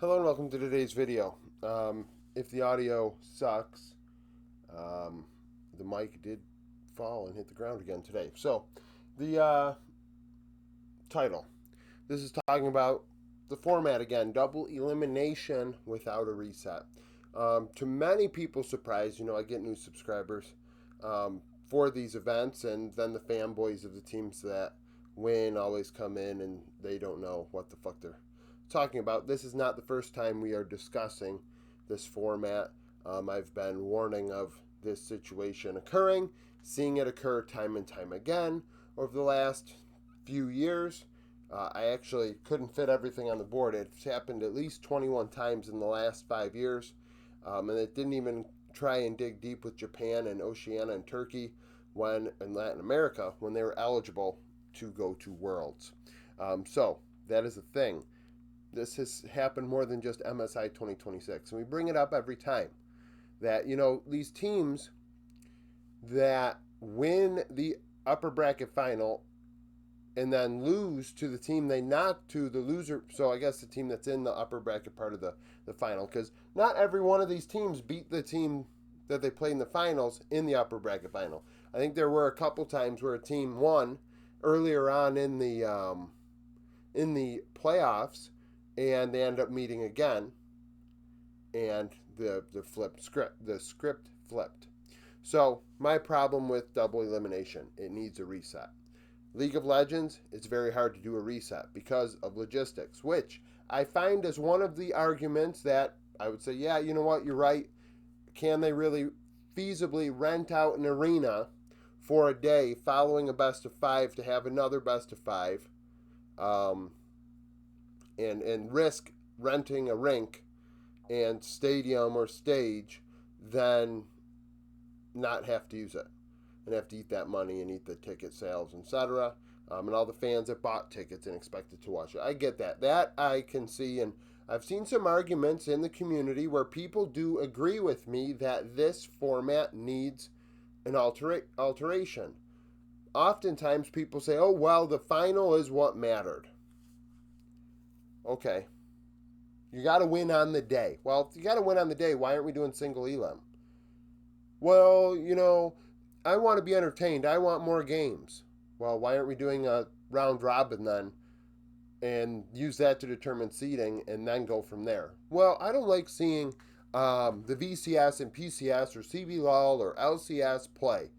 Hello and welcome to today's video. If the audio sucks, um, the mic did fall and hit the ground again today. So, the title. This is talking about the format again, double elimination without a reset. To many people's surprise, I get new subscribers for these events, and then the fanboys of the teams that win always come in and they don't know what the fuck they're talking about. This is not the first time we are discussing this format. I've been warning of this situation occurring, seeing it occur time and time again over the last few years. I actually couldn't fit everything on the board. It's happened at least 21 times in the last 5 years. And it didn't even try and dig deep with Japan and Oceania and Turkey when in Latin America when they were eligible to go to Worlds. So that is a thing. This has happened more than just MSI 2026. And we bring it up every time that, these teams that win the upper bracket final and then lose to the team they knocked to the loser. So I guess the team that's in the upper bracket part of the final, because not every one of these teams beat the team that they played in the finals in the upper bracket final. I think there were a couple times where a team won earlier on in the playoffs, and they end up meeting again, and the script flipped. So my problem with double elimination, it needs a reset. League of Legends, it's very hard to do a reset because of logistics, which I find as one of the arguments that I would say, yeah, you know what, you're right. Can they really feasibly rent out an arena for a day following a best of five to have another best of five, um, and risk renting a rink and stadium or stage, then not have to use it and have to eat that money and eat the ticket sales, etc. And all the fans that bought tickets and expected to watch it. I get that. That I can see, and I've seen some arguments in the community where people do agree with me that this format needs an alteration. Oftentimes people say, oh, well, the final is what mattered. Okay. You got to win on the day. Well, if you got to win on the day, why aren't we doing single elim? Well, I want to be entertained. I want more games. Well, why aren't we doing a round robin then and use that to determine seeding and then go from there? Well, I don't like seeing the VCS and PCS or CVLOL or LCS play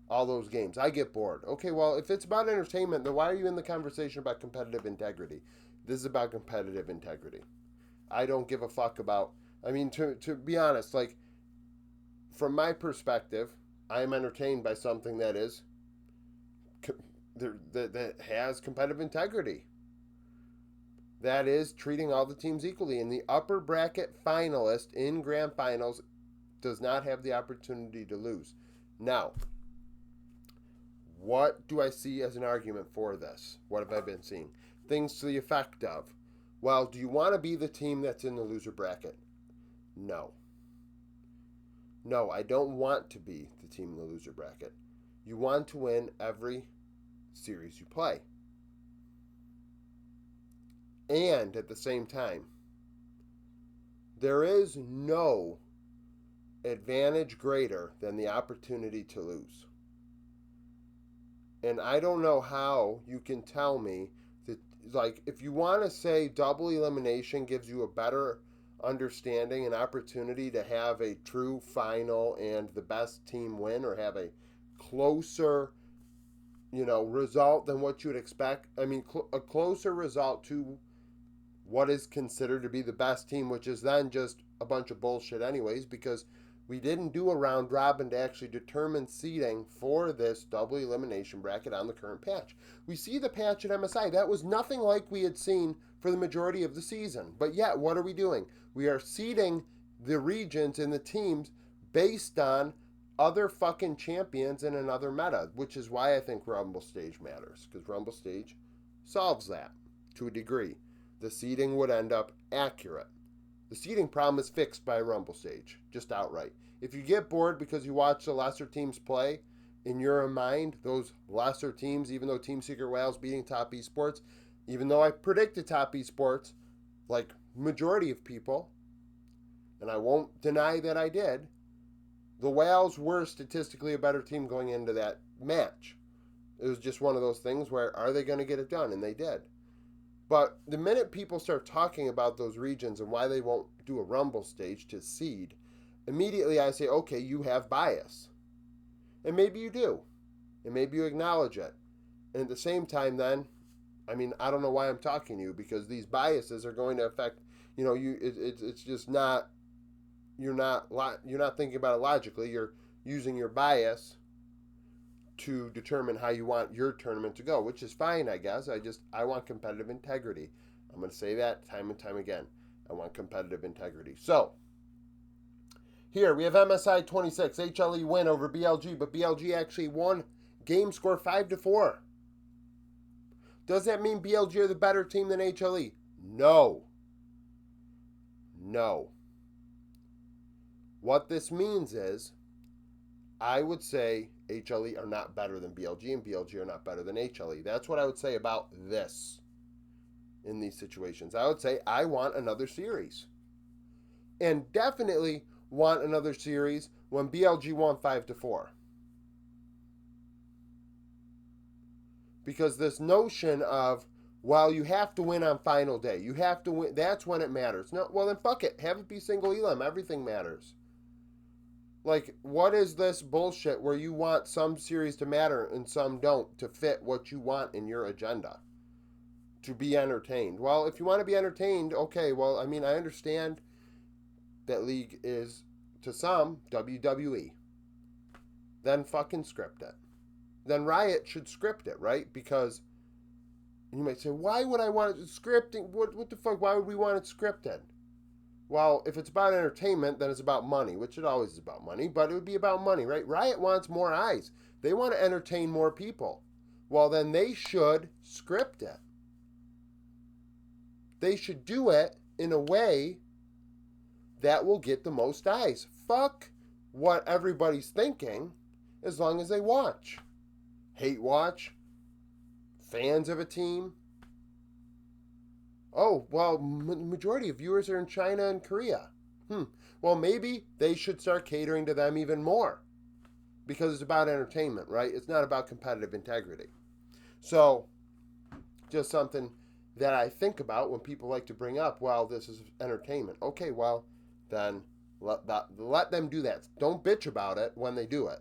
all those games. I get bored. Okay, well, if it's about entertainment, then why are you in the conversation about competitive integrity? This is about competitive integrity. I don't give a fuck about. I mean, to be honest, like, from my perspective, I am entertained by something that is that has competitive integrity. That is treating all the teams equally. And the upper bracket finalist in grand finals does not have the opportunity to lose. Now, what do I see as an argument for this? What have I been seeing? Things to the effect of, well, do you want to be the team that's in the loser bracket? No. No, I don't want to be the team in the loser bracket. You want to win every series you play. And at the same time, there is no advantage greater than the opportunity to lose. And I don't know how you can tell me that, like, if you want to say double elimination gives you a better understanding and opportunity to have a true final and the best team win, or have a closer, result than what you would expect. I mean, a closer result to what is considered to be the best team, which is then just a bunch of bullshit anyways, because we didn't do a round robin to actually determine seeding for this double elimination bracket on the current patch. We see the patch at MSI. That was nothing like we had seen for the majority of the season. But yet, what are we doing? We are seeding the regions and the teams based on other fucking champions in another meta, which is why I think Rumble Stage matters, because Rumble Stage solves that to a degree. The seeding would end up accurate. The seeding problem is fixed by Rumble Stage, just outright. If you get bored because you watch the lesser teams play, in your mind, those lesser teams, even though Team Secret Whale's beating top esports, even though I predicted top esports, like majority of people, and I won't deny that I did, the Whales were statistically a better team going into that match. It was just one of those things where, are they going to get it done? And they did. But the minute people start talking about those regions and why they won't do a Rumble stage to seed, immediately I say, okay, you have bias. And maybe you do. And maybe you acknowledge it. And at the same time then, I mean, I don't know why I'm talking to you, because these biases are going to affect, it's just not, you're not thinking about it logically. You're using your bias to determine how you want your tournament to go, which is fine, I guess. I want competitive integrity. I'm going to say that time and time again. I want competitive integrity. So, here we have MSI 26, HLE win over BLG, but BLG actually won game score 5-4. Does that mean BLG are the better team than HLE? No. No. What this means is, I would say HLE are not better than BLG, and BLG are not better than HLE. That's what I would say about this in these situations. I would say I want another series. And definitely want another series when BLG won 5-4. Because this notion of, well, you have to win on final day. You have to win. That's when it matters. No, well, then fuck it. Have it be single elim. Everything matters. Like, what is this bullshit where you want some series to matter and some don't to fit what you want in your agenda? To be entertained. Well, if you want to be entertained, okay, well, I mean, I understand that league is, to some, WWE. Then fucking script it. Then Riot should script it, right? Because you might say, why would I want it scripting? What the fuck? Why would we want it scripted? Well, if it's about entertainment, then it's about money, which it always is about money, but it would be about money, right? Riot wants more eyes. They want to entertain more people. Well, then they should script it. They should do it in a way that will get the most eyes. Fuck what everybody's thinking, as long as they watch. Hate watch. Fans of a team. Oh, well, majority of viewers are in China and Korea. Well, maybe they should start catering to them even more. Because it's about entertainment, right? It's not about competitive integrity. So, just something that I think about when people like to bring up, well, this is entertainment. Okay, well, then let them do that. Don't bitch about it when they do it.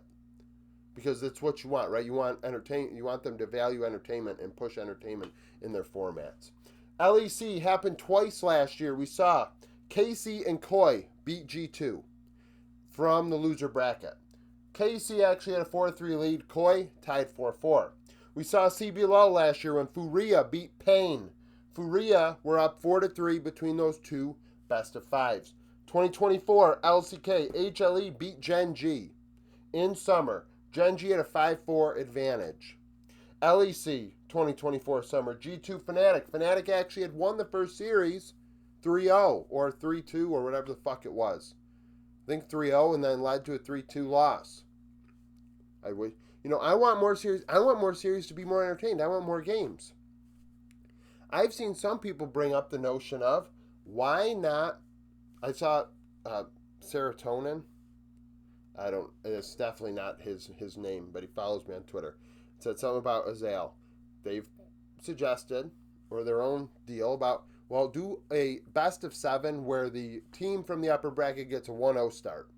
Because it's what you want, right? You want them to value entertainment and push entertainment in their formats. LEC happened twice last year. We saw KC and Koi beat G2 from the loser bracket. KC actually had a 4-3 lead. Koi tied 4-4. We saw CBLOL last year when Furia beat Pain. Furia were up 4-3 between those two best of fives. 2024 LCK HLE beat Gen G in summer. Gen G had a 5-4 advantage. LEC 2024 summer, G2 Fnatic. Fnatic actually had won the first series 3-0 or 3-2 or whatever the fuck it was. I think 3-0 and then led to a 3-2 loss. I want more series. I want more series to be more entertained. I want more games. I've seen some people bring up the notion of, why not? I saw Serotonin. It's definitely not his name, but he follows me on Twitter. It said something about Azale. They've suggested, or their own deal about, well, do a best of 7 where the team from the upper bracket gets a 1-0 start.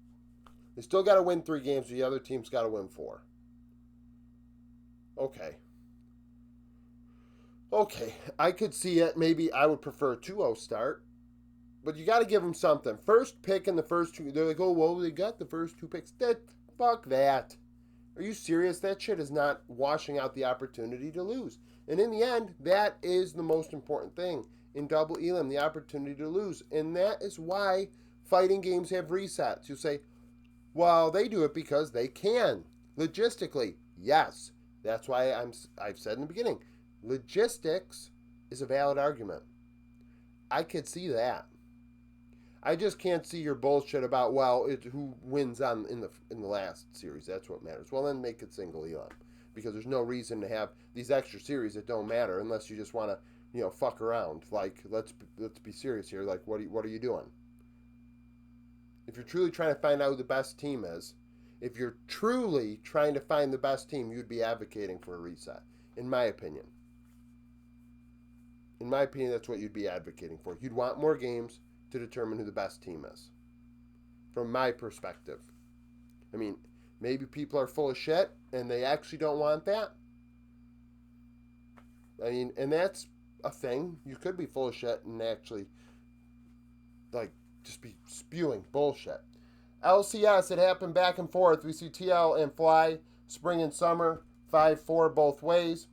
They still got to win 3 games, but the other team's got to win 4. Okay, I could see it. Maybe I would prefer a 2-0 start. But you got to give them something. First pick in the first 2. They're like, oh, well, they got the first 2 picks. Fuck that. Are you serious? That shit is not washing out the opportunity to lose. And in the end, that is the most important thing in double elim, the opportunity to lose. And that is why fighting games have resets. You say, well, they do it because they can. Logistically, yes. That's why I've said in the beginning, logistics is a valid argument. I could see that. I just can't see your bullshit about, well, who wins in the last series. That's what matters. Well, then make it single elim, because there's no reason to have these extra series that don't matter unless you just want to, fuck around. Like, let's be serious here. Like, what are you doing? If you're truly trying to find out who the best team is, if you're truly trying to find the best team, you'd be advocating for a reset, in my opinion. In my opinion, that's what you'd be advocating for. You'd want more games to determine who the best team is. From my perspective. I mean, maybe people are full of shit and they actually don't want that. I mean, and that's a thing. You could be full of shit and actually, like, just be spewing bullshit. LCS, it happened back and forth. We see TL and Fly, spring and summer, 5-4 both ways.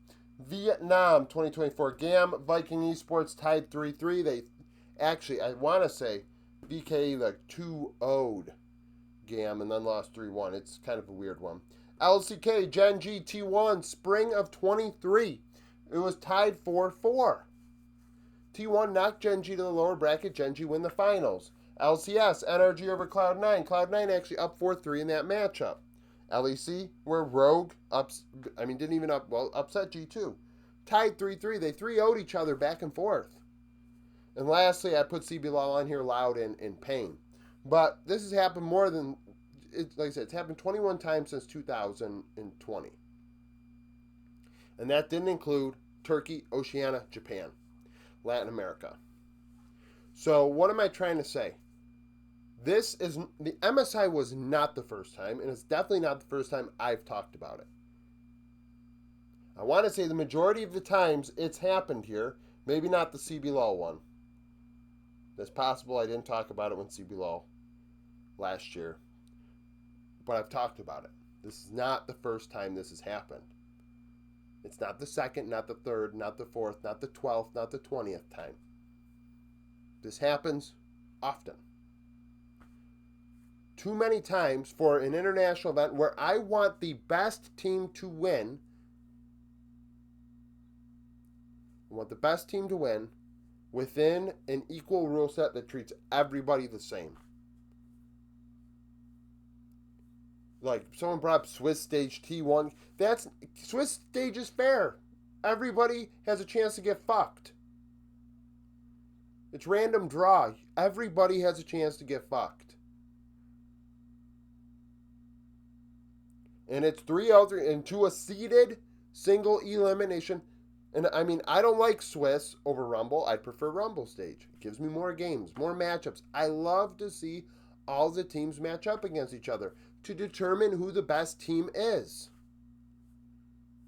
Vietnam 2024 GAM, Viking Esports tied 3-3. They actually, I want to say, BK like 2-0'd GAM and then lost 3-1. It's kind of a weird one. LCK, Gen G T1, spring of 23. It was tied 4-4. T1 knocked Gen G to the lower bracket. Gen G win the finals. LCS, NRG over Cloud9. Cloud9 actually up 4-3 in that matchup. LEC, where Rogue upset G2. Tied 3-3. They 3-0'd each other back and forth. And lastly, I put CBLOL on here loud and in pain. But this has happened more than, like I said, it's happened 21 times since 2020. And that didn't include Turkey, Oceania, Japan, Latin America. So what am I trying to say? The MSI was not the first time, and it's definitely not the first time I've talked about it. I want to say the majority of the times it's happened here, maybe not the CBLOL one. It's possible I didn't talk about it when CBLOL last year, but I've talked about it. This is not the first time this has happened. It's not the second, not the third, not the fourth, not the 12th, not the 20th time. This happens often. Too many times for an international event where I want the best team to win. I want the best team to win within an equal rule set that treats everybody the same. Like, someone brought up Swiss Stage T1. Swiss Stage is fair. Everybody has a chance to get fucked. It's random draw. Everybody has a chance to get fucked. And it's 3-0 into a seeded single elimination. And I mean, I don't like Swiss over Rumble. I prefer Rumble Stage. It gives me more games, more matchups. I love to see all the teams match up against each other to determine who the best team is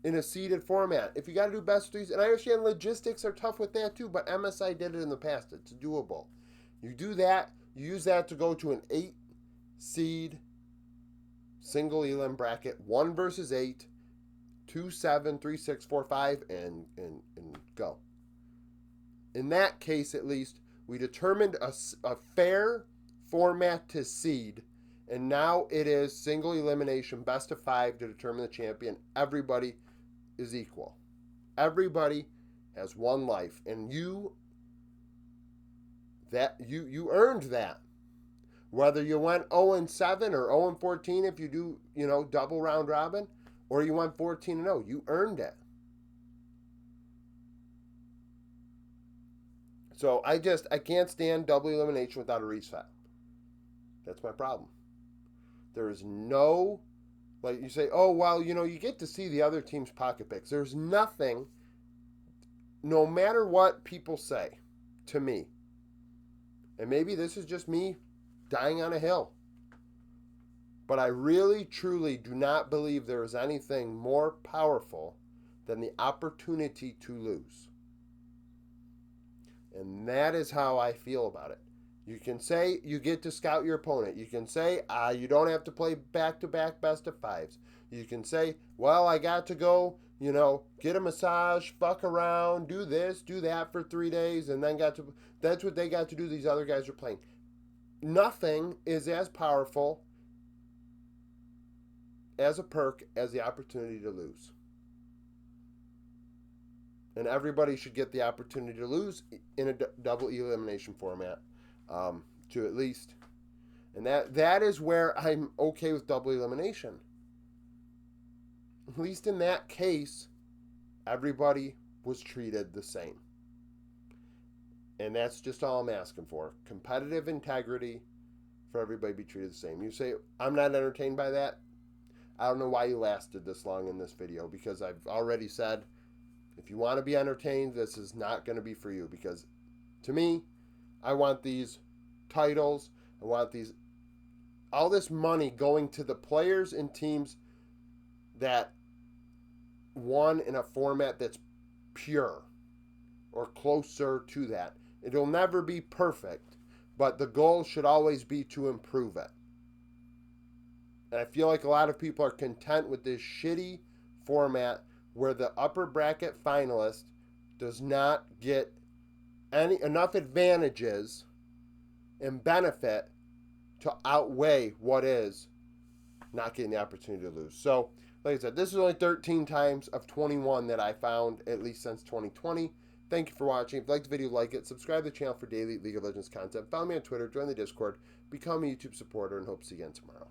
in a seeded format. If you got to do best of threes, and I understand logistics are tough with that too, but MSI did it in the past. It's doable. You do that, you use that to go to an 8 seed single elim bracket, 1 versus 8, 2, 7, 3, 6, 4, 5, and go. In that case, at least, we determined a fair format to seed, and now it is single elimination, best of 5 to determine the champion. Everybody is equal. Everybody has one life, and you earned that. Whether you went 0-7 or 0-14 if you do, double round robin, or you went 14-0, you earned it. So I can't stand double elimination without a reset. That's my problem. There is no, like you say, oh, well, you get to see the other team's pocket picks. There's nothing, no matter what people say to me, and maybe this is just me dying on a hill, but I really, truly do not believe there is anything more powerful than the opportunity to lose. And that is how I feel about it. You can say you get to scout your opponent. You can say you don't have to play back-to-back best of 5s. You can say, well, I got to go, get a massage, fuck around, do this, do that for 3 days, and then that's what they got to do. These other guys are playing. Nothing is as powerful as a perk as the opportunity to lose. And everybody should get the opportunity to lose in a double elimination format, to at least. And that is where I'm okay with double elimination. At least in that case, everybody was treated the same. And that's just all I'm asking for. Competitive integrity for everybody to be treated the same. You say, I'm not entertained by that. I don't know why you lasted this long in this video, because I've already said, if you want to be entertained, this is not going to be for you. Because to me, I want these titles, I want all this money going to the players and teams that won in a format that's pure or closer to that. It'll never be perfect, but the goal should always be to improve it. And I feel like a lot of people are content with this shitty format where the upper bracket finalist does not get enough advantages and benefit to outweigh what is not getting the opportunity to lose. So, like I said, this is only 13 times of 21 that I found, at least since 2020. Thank you for watching. If you liked the video, like it. Subscribe to the channel for daily League of Legends content. Follow me on Twitter. Join the Discord. Become a YouTube supporter, and hope to see you again tomorrow.